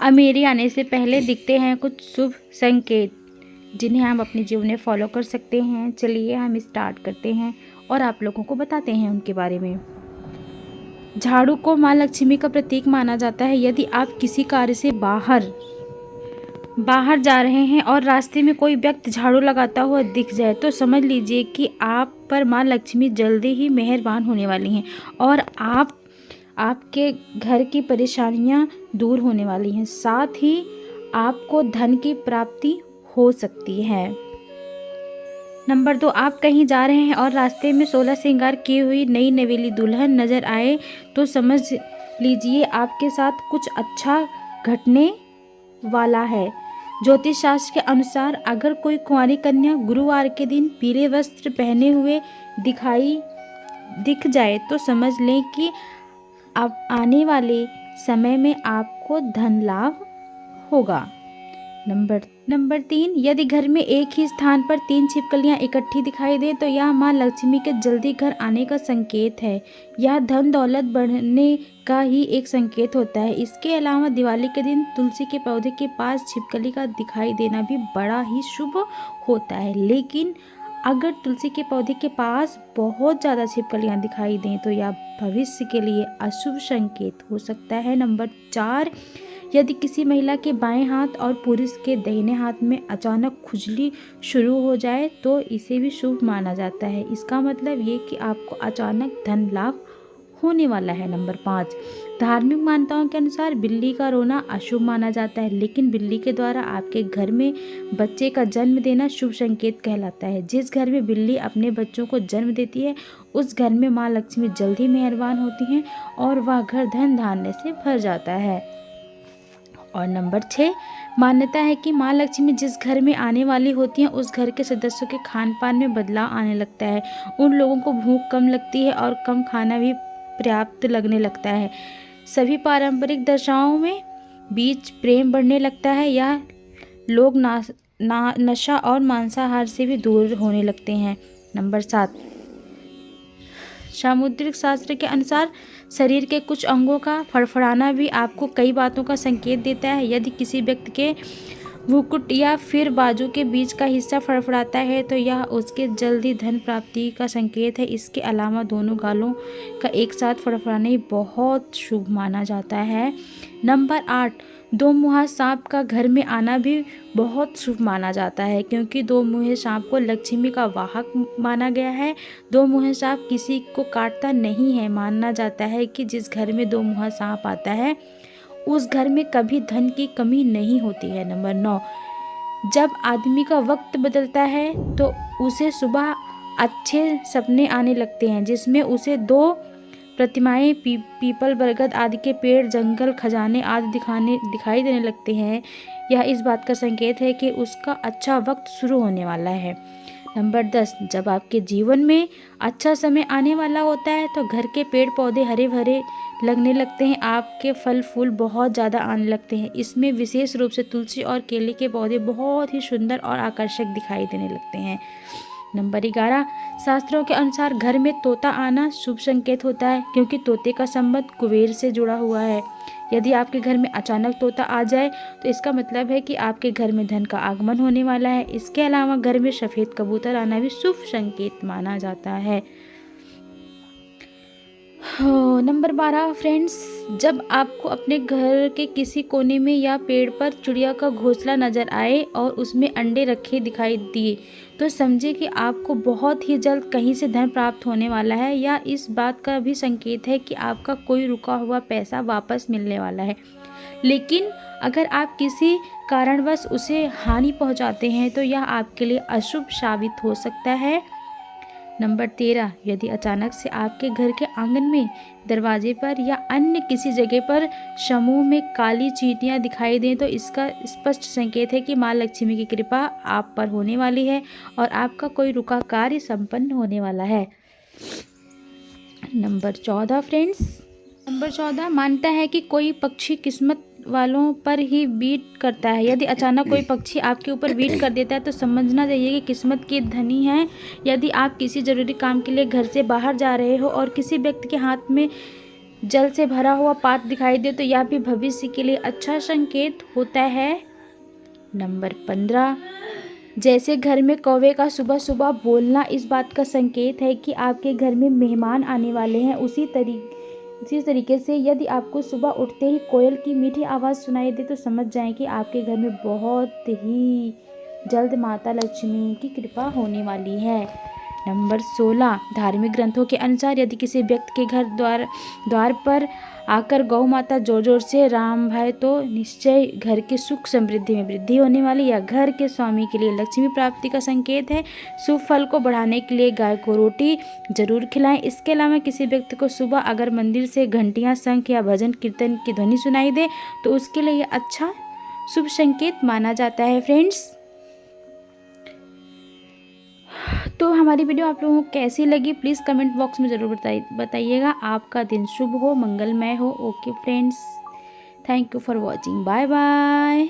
अमीरी आने से पहले दिखते हैं कुछ शुभ संकेत जिन्हें हम अपने जीवन में फॉलो कर सकते हैं। चलिए हम स्टार्ट करते हैं और आप लोगों को बताते हैं उनके बारे में। झाड़ू को माँ लक्ष्मी का प्रतीक माना जाता है। यदि आप किसी कार्य से बाहर जा रहे हैं और रास्ते में कोई व्यक्ति झाड़ू लगाता हुआ दिख जाए तो समझ लीजिए कि आप पर माँ लक्ष्मी जल्दी ही मेहरबान होने वाली हैं और आपके घर की परेशानियां दूर होने वाली हैं। साथ ही आपको धन की प्राप्ति हो सकती है। नंबर 2, आप कहीं जा रहे हैं और रास्ते में 16 श्रृंगार की हुई नई नवेली दुल्हन नजर आए तो समझ लीजिए आपके साथ कुछ अच्छा घटने वाला है। ज्योतिष शास्त्र के अनुसार अगर कोई कुंवारी कन्या गुरुवार के दिन पीले वस्त्र पहने हुए दिख जाए तो समझ लें कि अब आने वाले समय में आपको धन लाभ होगा। नंबर 3, यदि घर में एक ही स्थान पर 3 छिपकलियां इकट्ठी दिखाई दे तो यह मां लक्ष्मी के जल्दी घर आने का संकेत है। यह धन दौलत बढ़ने का ही एक संकेत होता है। इसके अलावा दिवाली के दिन तुलसी के पौधे के पास छिपकली का दिखाई देना भी बड़ा ही शुभ होता है। लेकिन अगर तुलसी के पौधे के पास बहुत ज़्यादा छिपकलियां दिखाई दें तो यह भविष्य के लिए अशुभ संकेत हो सकता है। नंबर 4, यदि किसी महिला के बाएं हाथ और पुरुष के दाहिने हाथ में अचानक खुजली शुरू हो जाए तो इसे भी शुभ माना जाता है। इसका मतलब ये कि आपको अचानक धन लाभ होने वाला है। नंबर 5, धार्मिक मान्यताओं के अनुसार बिल्ली का रोना अशुभ माना जाता है, लेकिन बिल्ली के द्वारा आपके घर में बच्चे का जन्म देना शुभ संकेत कहलाता है। जिस घर में बिल्ली अपने बच्चों को जन्म देती है उस घर में माँ लक्ष्मी जल्दी मेहरबान होती हैं और वह घर धन धान्य से भर जाता है। और नंबर 6, मान्यता है कि माँ लक्ष्मी जिस घर में आने वाली होती हैं उस घर के सदस्यों के खान पान में बदलाव आने लगता है। उन लोगों को भूख कम लगती है और कम खाना भी पर्याप्त लगने लगता है। सभी पारंपरिक दशाओं में बीच प्रेम बढ़ने लगता है। यह लोग नशा और मांसाहार से भी दूर होने लगते हैं। नंबर 7, सामुद्रिक शास्त्र के अनुसार शरीर के कुछ अंगों का फड़फड़ाना भी आपको कई बातों का संकेत देता है। यदि किसी व्यक्ति के मुकुट या फिर बाजू के बीच का हिस्सा फड़फड़ाता है तो यह उसके जल्दी धन प्राप्ति का संकेत है। इसके अलावा दोनों गालों का एक साथ फड़फड़ाना ही बहुत शुभ माना जाता है। नंबर 8, 2 मुहा सांप का घर में आना भी बहुत शुभ माना जाता है क्योंकि 2 मुहे सांप को लक्ष्मी का वाहक माना गया है। 2 मुहे सांप किसी को काटता नहीं है। माना जाता है कि जिस घर में 2 मुहा सांप आता है उस घर में कभी धन की कमी नहीं होती है। नंबर 9, जब आदमी का वक्त बदलता है तो उसे सुबह अच्छे सपने आने लगते हैं जिसमें उसे 2 प्रतिमाएं पीपल बरगद आदि के पेड़ जंगल खजाने आदि दिखाई देने लगते हैं। यह इस बात का संकेत है कि उसका अच्छा वक्त शुरू होने वाला है। नंबर 10, जब आपके जीवन में अच्छा समय आने वाला होता है तो घर के पेड़ पौधे हरे भरे लगने लगते हैं। आपके फल फूल बहुत ज़्यादा आने लगते हैं। इसमें विशेष रूप से तुलसी और केले के पौधे बहुत ही सुंदर और आकर्षक दिखाई देने लगते हैं। नंबर 11, शास्त्रों के अनुसार घर में तोता आना शुभ संकेत होता है क्योंकि तोते का संबंध कुबेर से जुड़ा हुआ है। यदि आपके घर में अचानक तोता आ जाए तो इसका मतलब है कि आपके घर में धन का आगमन होने वाला है। इसके अलावा घर में सफ़ेद कबूतर आना भी शुभ संकेत माना जाता है। नंबर 12 फ्रेंड्स, जब आपको अपने घर के किसी कोने में या पेड़ पर चिड़िया का घोंसला नजर आए और उसमें अंडे रखे दिखाई दिए तो समझे कि आपको बहुत ही जल्द कहीं से धन प्राप्त होने वाला है। या इस बात का भी संकेत है कि आपका कोई रुका हुआ पैसा वापस मिलने वाला है। लेकिन अगर आप किसी कारणवश उसे हानि पहुंचाते हैं तो यह आपके लिए अशुभ साबित हो सकता है। नंबर 13, यदि अचानक से आपके घर के आंगन में दरवाजे पर या अन्य किसी जगह पर समूह में काली चींटियां दिखाई दें तो इसका स्पष्ट संकेत है कि माँ लक्ष्मी की कृपा आप पर होने वाली है और आपका कोई रुका कार्य संपन्न होने वाला है। नंबर 14 फ्रेंड्स, नंबर 14 मानता है कि कोई पक्षी किस्मत वालों पर ही बीट करता है। यदि अचानक कोई पक्षी आपके ऊपर बीट कर देता है तो समझना चाहिए कि किस्मत की धनी है। यदि आप किसी ज़रूरी काम के लिए घर से बाहर जा रहे हो और किसी व्यक्ति के हाथ में जल से भरा हुआ पात्र दिखाई दे तो यह भी भविष्य के लिए अच्छा संकेत होता है। नंबर 15, जैसे घर में कौवे का सुबह सुबह बोलना इस बात का संकेत है कि आपके घर में मेहमान आने वाले हैं। उसी तरीके से यदि आपको सुबह उठते ही कोयल की मीठी आवाज़ सुनाई दे तो समझ जाएं कि आपके घर में बहुत ही जल्द माता लक्ष्मी की कृपा होने वाली है। नंबर 16, धार्मिक ग्रंथों के अनुसार यदि किसी व्यक्ति के घर द्वार पर आकर गौ माता जोर जोर से राम भाई तो निश्चय घर के सुख समृद्धि में वृद्धि होने वाली। या घर के स्वामी के लिए लक्ष्मी प्राप्ति का संकेत है। शुभ फल को बढ़ाने के लिए गाय को रोटी जरूर खिलाएं। इसके अलावा किसी व्यक्ति को सुबह अगर मंदिर से घंटियां, शंख या भजन कीर्तन की ध्वनि सुनाई दे तो उसके लिए यह अच्छा शुभ संकेत माना जाता है। फ्रेंड्स, तो हमारी वीडियो आप लोगों को कैसी लगी प्लीज़ कमेंट बॉक्स में ज़रूर बताइएगा। आपका दिन शुभ हो, मंगलमय हो। Okay friends, thank you for watching, bye bye.